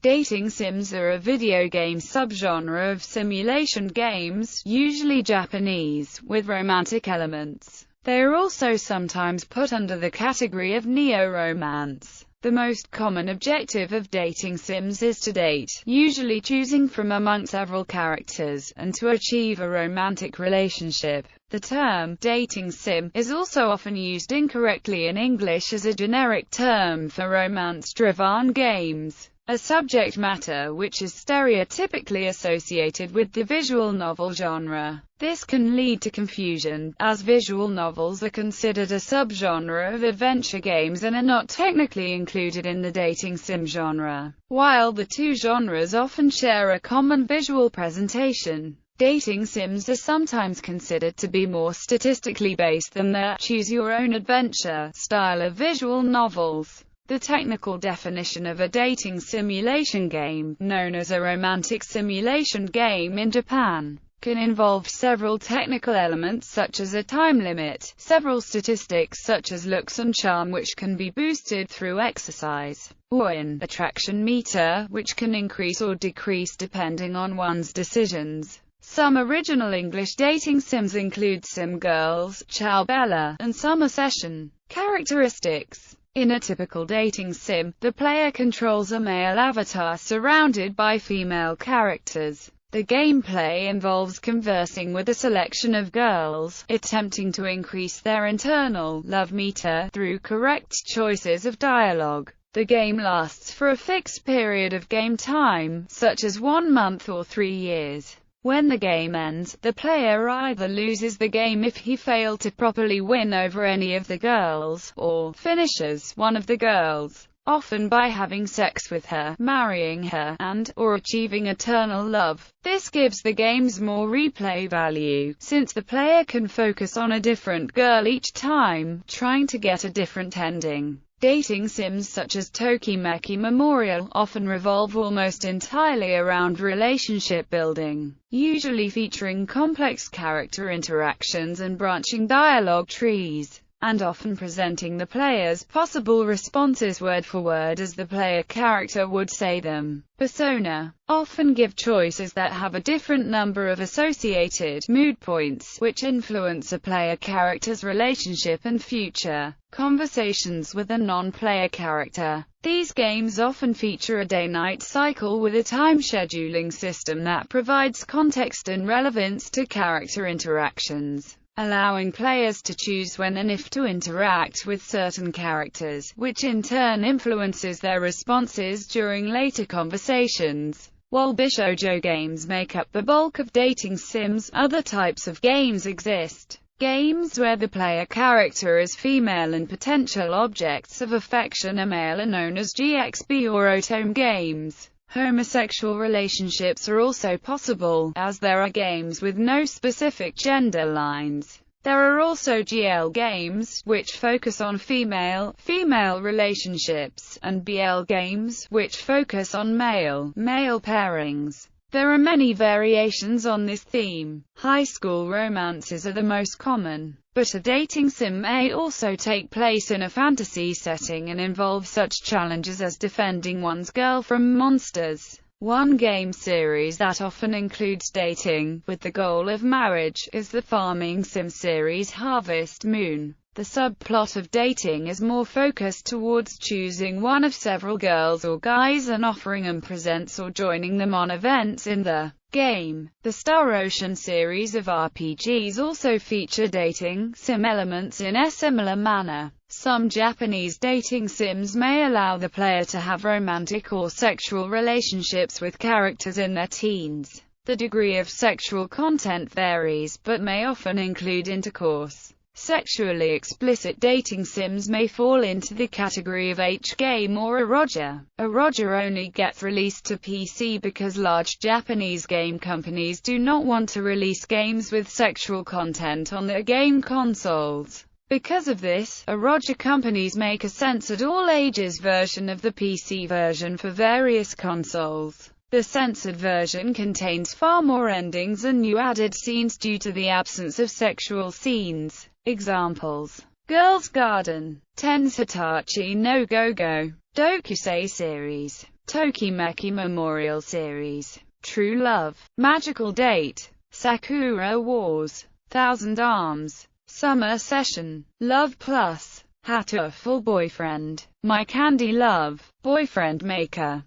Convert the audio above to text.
Dating sims are a video game subgenre of simulation games, usually Japanese, with romantic elements. They are also sometimes put under the category of neoromance. The most common objective of dating sims is to date, usually choosing from among several characters, and to achieve a romantic relationship. The term dating sim is also often used incorrectly in English as a generic term for romance-driven games, a subject matter which is stereotypically associated with the visual novel genre. This can lead to confusion, as visual novels are considered a subgenre of adventure games and are not technically included in the dating sim genre. While the two genres often share a common visual presentation, dating sims are sometimes considered to be more statistically based than the choose-your-own-adventure style of visual novels. The technical definition of a dating simulation game, known as a romantic simulation game in Japan, can involve several technical elements such as a time limit, several statistics such as looks and charm which can be boosted through exercise, or an attraction meter, which can increase or decrease depending on one's decisions. Some original English dating sims include Sim Girls, Ciao Bella, and Summer Session. Characteristics. In a typical dating sim, the player controls a male avatar surrounded by female characters. The gameplay involves conversing with a selection of girls, attempting to increase their internal love meter through correct choices of dialogue. The game lasts for a fixed period of game time, such as 1 month or 3 years. When the game ends, the player either loses the game if he failed to properly win over any of the girls, or finishes one of the girls, often by having sex with her, marrying her, or achieving eternal love. This gives the games more replay value, since the player can focus on a different girl each time, trying to get a different ending. Dating sims such as Tokimeki Memorial often revolve almost entirely around relationship building, usually featuring complex character interactions and branching dialogue trees, and often presenting the player's possible responses word for word as the player character would say them. Persona often give choices that have a different number of associated mood points, which influence a player character's relationship and future conversations with a non-player character. These games often feature a day-night cycle with a time scheduling system that provides context and relevance to character interactions, allowing players to choose when and if to interact with certain characters, which in turn influences their responses during later conversations. While Bishoujo games make up the bulk of dating sims, other types of games exist. Games where the player character is female and potential objects of affection are male are known as GXB or otome games. Homosexual relationships are also possible, as there are games with no specific gender lines. There are also GL games, which focus on female-female relationships, and BL games, which focus on male-male pairings. There are many variations on this theme. High school romances are the most common, but a dating sim may also take place in a fantasy setting and involve such challenges as defending one's girl from monsters. One game series that often includes dating, with the goal of marriage, is the farming sim series Harvest Moon. The subplot of dating is more focused towards choosing one of several girls or guys and offering them presents or joining them on events in the game. The Star Ocean series of RPGs also feature dating sim elements in a similar manner. Some Japanese dating sims may allow the player to have romantic or sexual relationships with characters in their teens. The degree of sexual content varies, but may often include intercourse. Sexually explicit dating sims may fall into the category of H-game or eroge. Eroge only gets released to PC because large Japanese game companies do not want to release games with sexual content on their game consoles. Because of this, eroge companies make a censored all-ages version of the PC version for various consoles. The censored version contains far more endings and new added scenes due to the absence of sexual scenes. Examples: Girls' Garden, Tensutachi no Go-Go, Dokusei series, Tokimeki Memorial Series, True Love, Magical Date, Sakura Wars, Thousand Arms, Summer Session, Love Plus, Hatoful Boyfriend, My Candy Love, Boyfriend Maker.